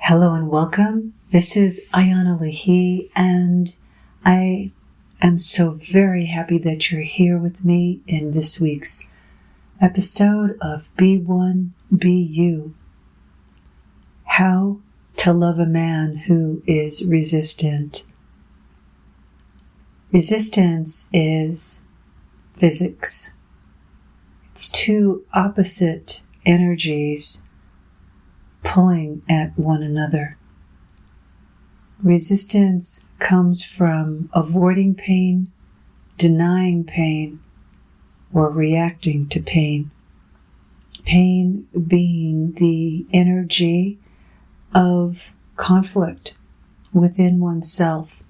Hello and welcome. This is Ayana Lahi, and I am so very happy that you're here with me in this week's episode of Be One, Be You. How to love a man who is resistant. Resistance is physics. It's two opposite energies pulling at one another. Resistance comes from avoiding pain, denying pain, or reacting to pain. Pain being the energy of conflict within oneself.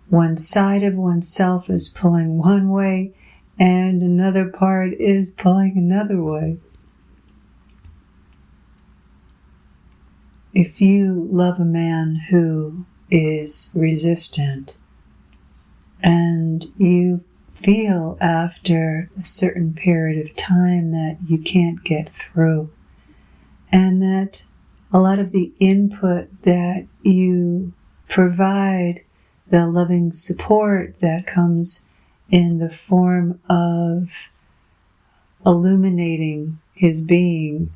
One side of oneself is pulling one way and another part is pulling another way. If you love a man who is resistant and you feel after a certain period of time that you can't get through, and that a lot of the input that you provide, the loving support that comes in the form of illuminating his being,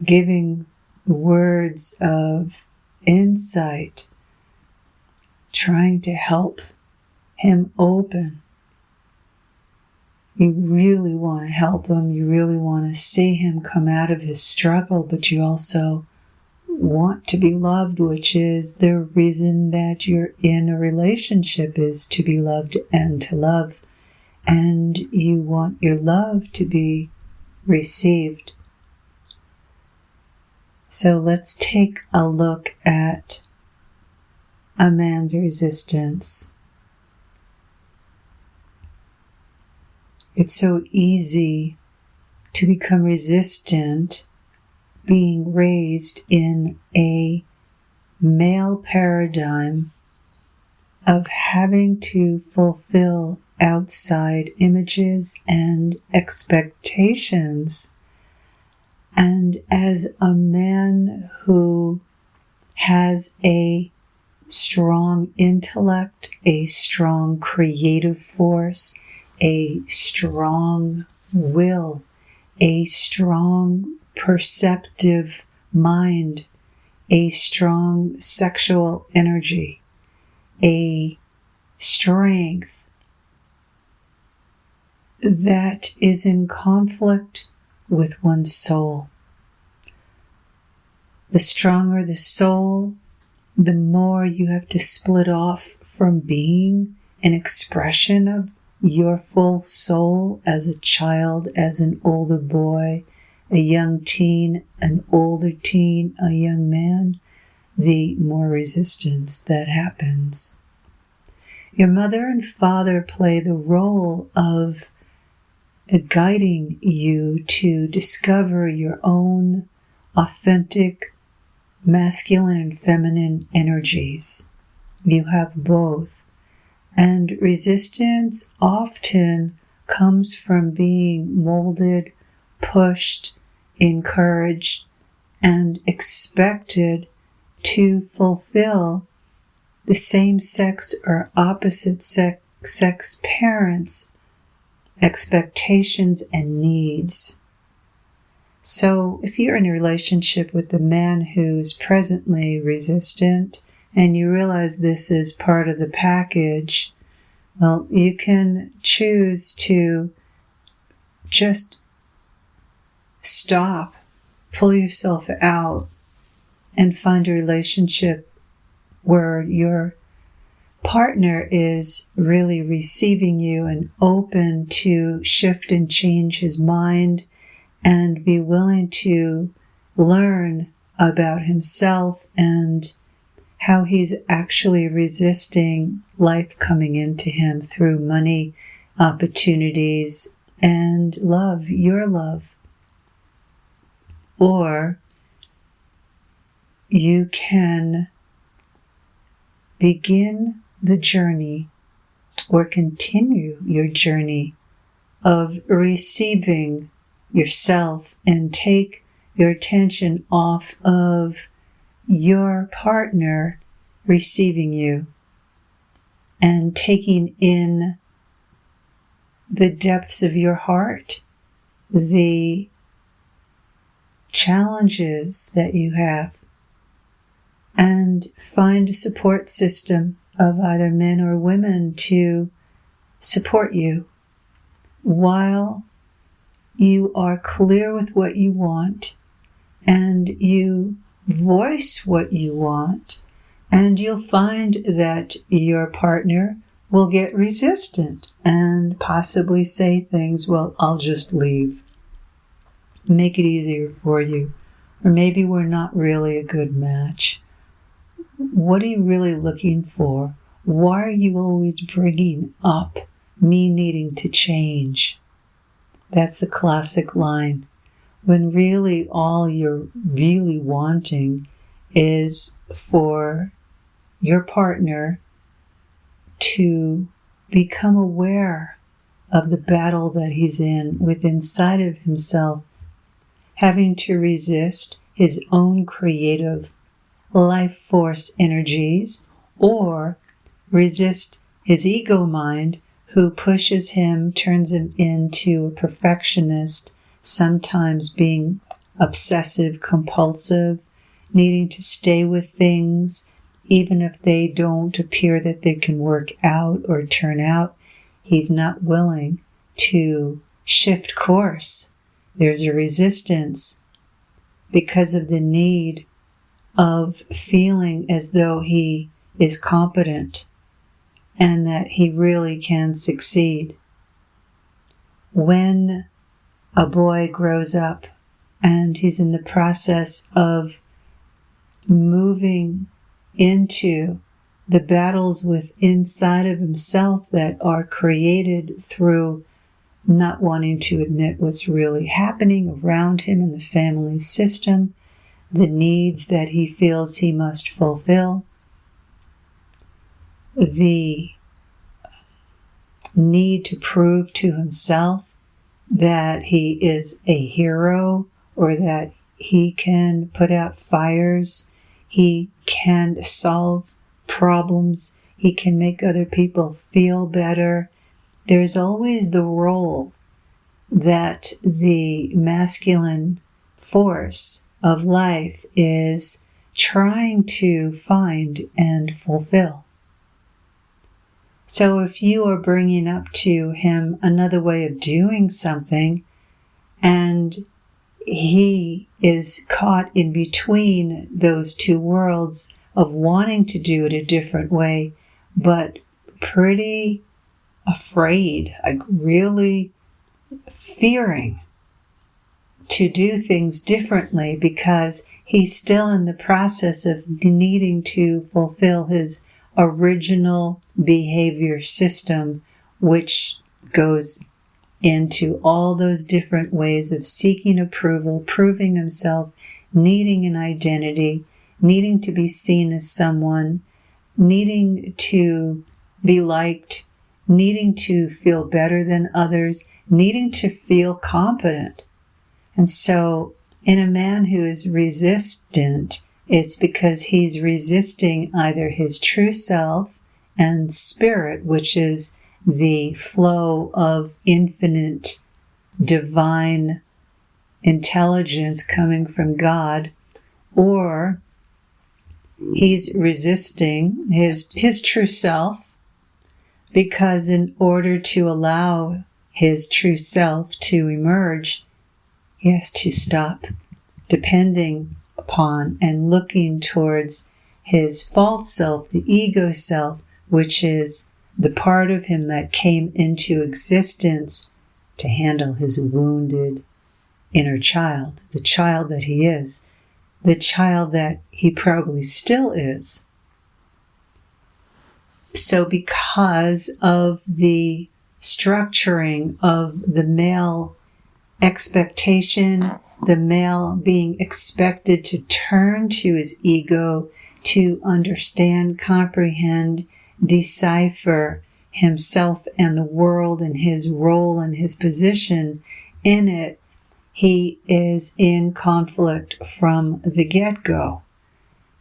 giving words of insight, trying to help him open. You really want to help him. You really want to see him come out of his struggle, but you also want to be loved, which is the reason that you're in a relationship, is to be loved and to love. And you want your love to be received. So let's take a look at a man's resistance. It's so easy to become resistant being raised in a male paradigm of having to fulfill outside images and expectations. And as a man who has a strong intellect, a strong creative force, a strong will, a strong perceptive mind, a strong sexual energy, a strength that is in conflict with one's soul. The stronger the soul, the more you have to split off from being an expression of your full soul as a child, as an older boy, a young teen, an older teen, a young man, the more resistance that happens. Your mother and father play the role of guiding you to discover your own authentic masculine and feminine energies. You have both. And resistance often comes from being molded, pushed, encouraged, and expected to fulfill the same sex or opposite sex parents' expectations and needs. So if you're in a relationship with a man who's presently resistant and you realize this is part of the package, well, you can choose to just stop, pull yourself out, and find a relationship where your partner is really receiving you and open to shift and change his mind and be willing to learn about himself and how he's actually resisting life coming into him through money, opportunities, and love, your love. Or you can begin the journey or continue your journey of receiving yourself and take your attention off of your partner receiving you and taking in the depths of your heart, the challenges that you have, and find a support system of either men or women to support you while you are clear with what you want and you voice what you want, and you'll find that your partner will get resistant and possibly say things, well, I'll just leave. Make it easier for you. Or maybe we're not really a good match. What are you really looking for? Why are you always bringing up me needing to change? That's the classic line. When really all you're really wanting is for your partner to become aware of the battle that he's in within inside of himself, having to resist his own creative life force energies, or resist his ego mind who pushes him, turns him into a perfectionist, sometimes being obsessive, compulsive, needing to stay with things, even if they don't appear that they can work out or turn out. He's not willing to shift course. There's a resistance because of the need of feeling as though he is competent and that he really can succeed. When a boy grows up and he's in the process of moving into the battles inside of himself that are created through not wanting to admit what's really happening around him in the family system, the needs that he feels he must fulfill, the need to prove to himself that he is a hero or that he can put out fires, he can solve problems, he can make other people feel better. There's always the role that the masculine force of life is trying to find and fulfill. So if you are bringing up to him another way of doing something and he is caught in between those two worlds of wanting to do it a different way, but pretty afraid, like really fearing to do things differently because he's still in the process of needing to fulfill his original behavior system, which goes into all those different ways of seeking approval, proving himself, needing an identity, needing to be seen as someone, needing to be liked, needing to feel better than others, needing to feel competent. And so in a man who is resistant, it's because he's resisting either his true self and spirit, which is the flow of infinite divine intelligence coming from God, or he's resisting his true self, because in order to allow his true self to emerge, he has to stop depending upon and looking towards his false self, the ego self, which is the part of him that came into existence to handle his wounded inner child, the child that he is, the child that he probably still is. So because of the structuring of the male expectation, the male being expected to turn to his ego to understand, comprehend, decipher himself and the world and his role and his position in it, he is in conflict from the get-go.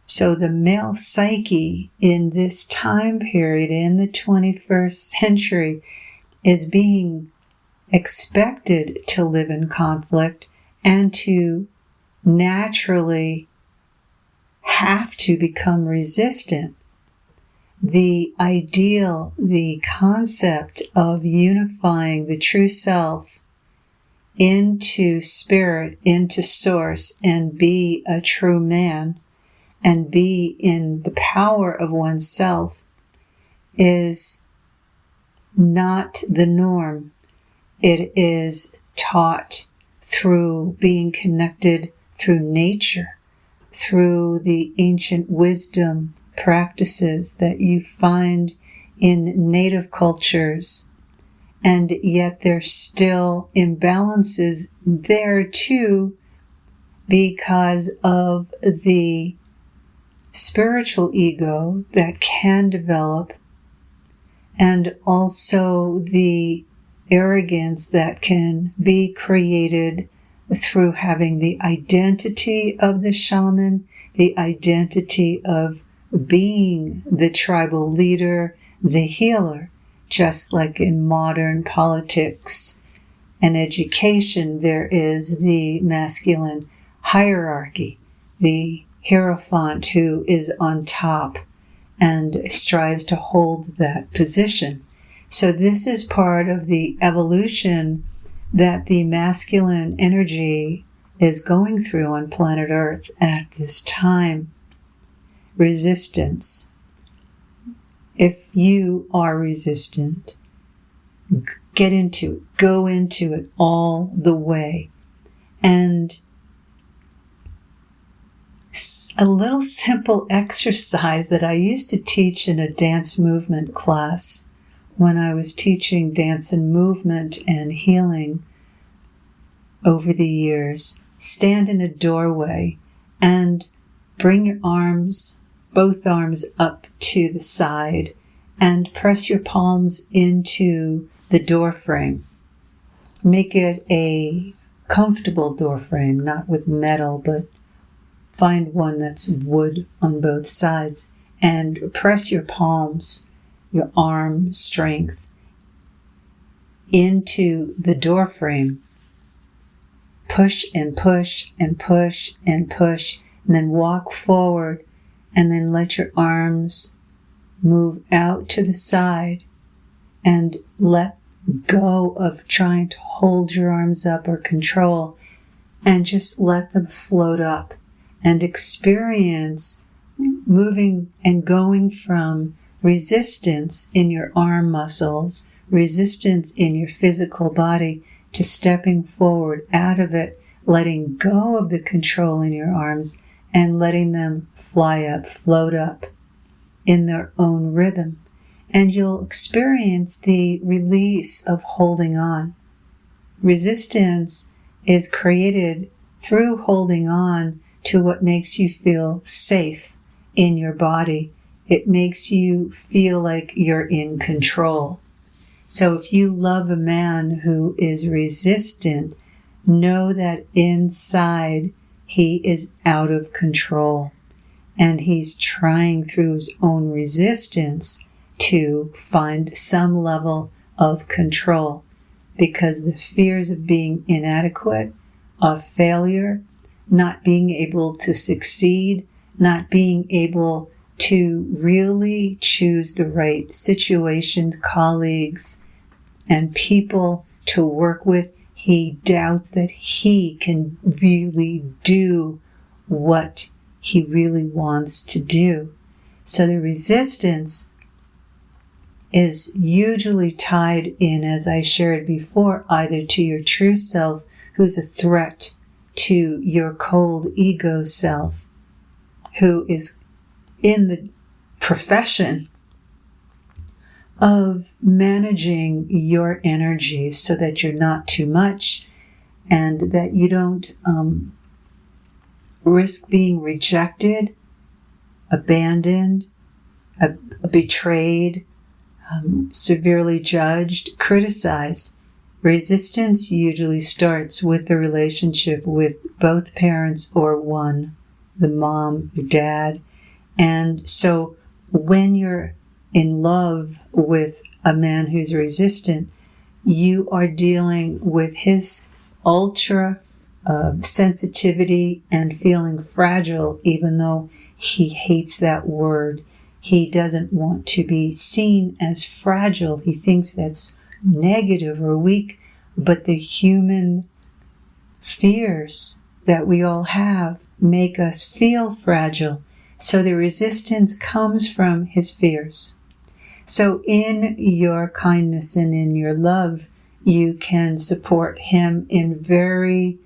So the male psyche in this time period, in the 21st century, is being expected to live in conflict and to naturally have to become resistant. The ideal, the concept of unifying the true self into spirit, into source, and be a true man, and be in the power of oneself, is not the norm. It is taught through being connected through nature, through the ancient wisdom practices that you find in native cultures. And yet there's still imbalances there too, because of the spiritual ego that can develop, and also the arrogance that can be created through having the identity of the shaman, the identity of being the tribal leader, the healer, just like in modern politics and education, there is the masculine hierarchy, the hierophant who is on top and strives to hold that position. So this is part of the evolution that the masculine energy is going through on planet Earth at this time. Resistance. If you are resistant, get into it. Go into it all the way. And a little simple exercise that I used to teach in a dance movement class when I was teaching dance and movement and healing over the years. Stand in a doorway and bring your arms, both arms up to the side, and press your palms into the door frame. Make it a comfortable door frame, not with metal, but find one that's wood on both sides, and press your palms, your arm strength, into the door frame. Push and push and push and push, and then walk forward, and then let your arms move out to the side, and let go of trying to hold your arms up or control, and just let them float up, and experience moving and going from resistance in your arm muscles, resistance in your physical body, to stepping forward out of it, letting go of the control in your arms, and letting them fly up, float up in their own rhythm. And you'll experience the release of holding on. Resistance is created through holding on to what makes you feel safe in your body. It makes you feel like you're in control. So if you love a man who is resistant, know that inside he is out of control, and he's trying through his own resistance to find some level of control, because the fears of being inadequate, of failure, not being able to succeed, not being able to really choose the right situations, colleagues, and people to work with. He doubts that he can really do what he really wants to do. So the resistance is usually tied in, as I shared before, either to your true self, who's a threat to your cold ego self, who is in the profession of managing your energies so that you're not too much, and that you don't risk being rejected, abandoned, betrayed, severely judged, criticized. Resistance usually starts with the relationship with both parents or one, the mom, your dad, And so when you're in love with a man who's resistant, you are dealing with his ultra sensitivity and feeling fragile, even though he hates that word. He doesn't want to be seen as fragile. He thinks that's negative or weak, but the human fears that we all have make us feel fragile. So the resistance comes from his fears. So in your kindness and in your love, you can support him in very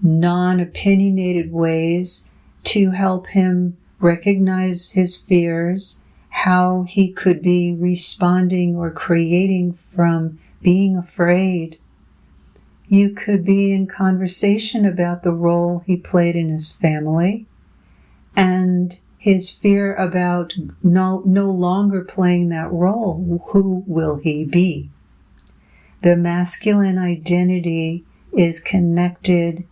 non-opinionated ways to help him recognize his fears, how he could be responding or creating from being afraid. You could be in conversation about the role he played in his family and his fear about no longer playing that role. Who will he be? The masculine identity is connected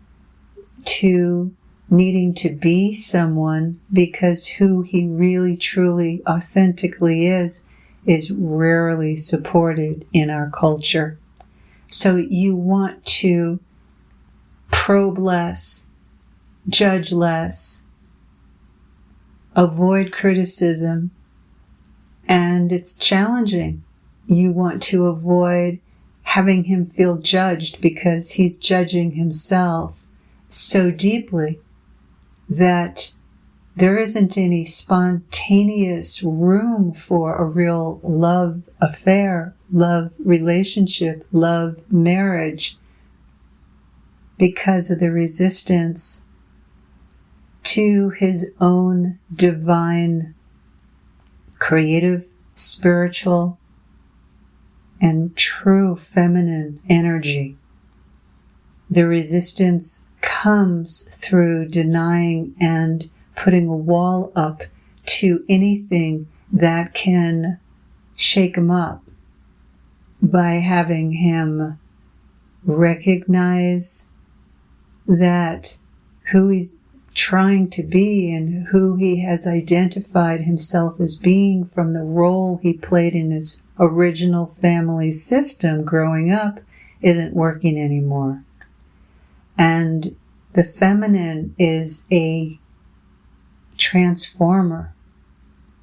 to needing to be someone, because who he really, truly, authentically is rarely supported in our culture. So you want to probe less, judge less, avoid criticism, and it's challenging. You want to avoid having him feel judged because he's judging himself so deeply that there isn't any spontaneous room for a real love affair, love relationship, love marriage, because of the resistance to his own divine, creative, spiritual, and true feminine energy. The resistance comes through denying and putting a wall up to anything that can shake him up, by having him recognize that who he's trying to be and who he has identified himself as being from the role he played in his original family system growing up isn't working anymore. And the feminine is a transformer.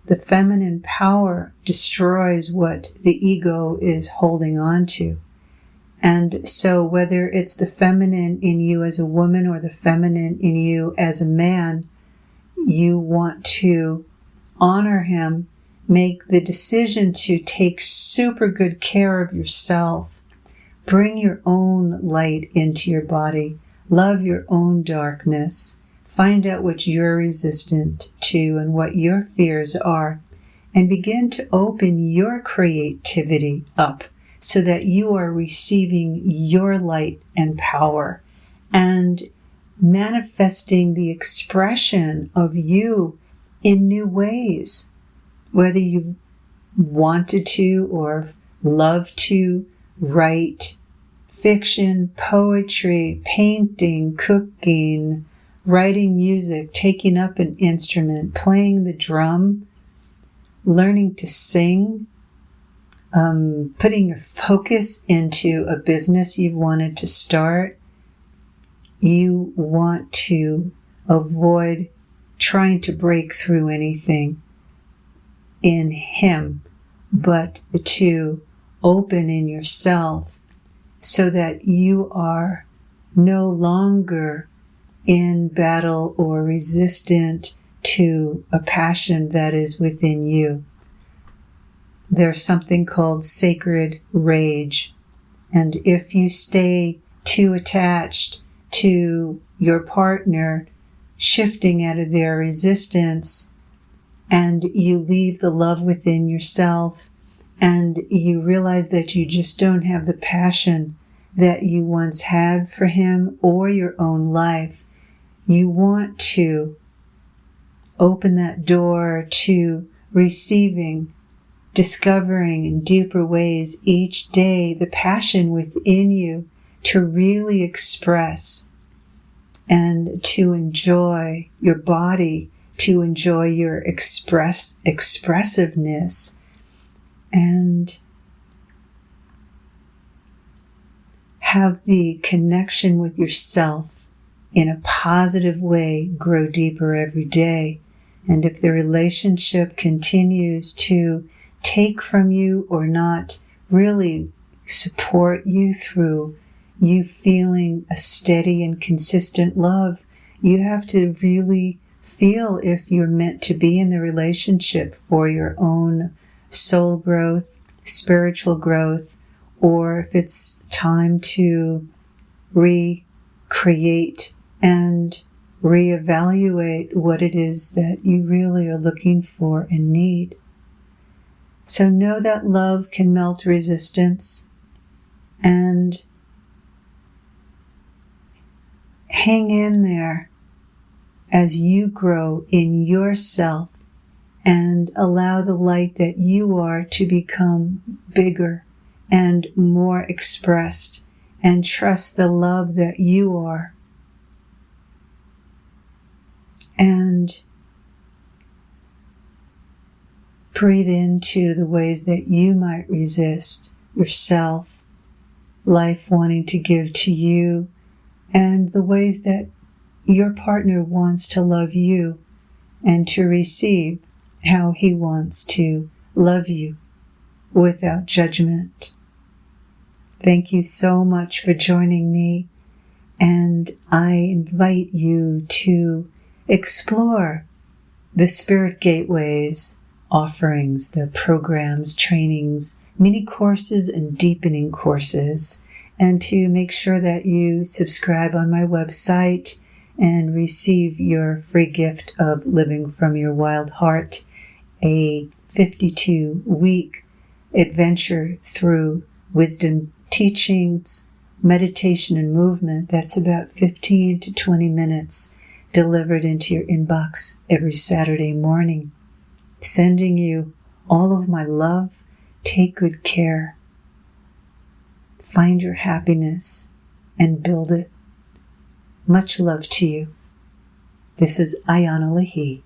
The feminine power destroys what the ego is holding on to. And so whether it's the feminine in you as a woman or the feminine in you as a man, you want to honor him, make the decision to take super good care of yourself, bring your own light into your body, love your own darkness, find out what you're resistant to and what your fears are, and begin to open your creativity up so that you are receiving your light and power and manifesting the expression of you in new ways, whether you wanted to or love to write fiction, poetry, painting, cooking, writing music, taking up an instrument, playing the drum, learning to sing, putting your focus into a business you've wanted to start. You want to avoid trying to break through anything in him, but to open in yourself so that you are no longer in battle or resistant to a passion that is within you. There's something called sacred rage. And if you stay too attached to your partner, shifting out of their resistance, and you leave the love within yourself, and you realize that you just don't have the passion that you once had for him or your own life, you want to open that door to receiving, discovering in deeper ways each day the passion within you to really express and to enjoy your body to enjoy your expressiveness and have the connection with yourself in a positive way grow deeper every day. And if the relationship continues to take from you or not really support you through you feeling a steady and consistent love, you have to really feel if you're meant to be in the relationship for your own soul growth, spiritual growth, or if it's time to recreate and reevaluate what it is that you really are looking for and need. So know that love can melt resistance and hang in there as you grow in yourself and allow the light that you are to become bigger and more expressed, and trust the love that you are. And breathe into the ways that you might resist yourself, life wanting to give to you, and the ways that your partner wants to love you and to receive how he wants to love you without judgment. Thank you so much for joining me, and I invite you to explore the Spirit Gateways offerings, the programs, trainings, mini courses, and deepening courses, and to make sure that you subscribe on my website and receive your free gift of Living from Your Wild Heart, a 52-week adventure through wisdom teachings, meditation, and movement that's about 15 to 20 minutes delivered into your inbox every Saturday morning. Sending you all of my love. Take good care. Find your happiness and build it. Much love to you. This is Ayana Lahi.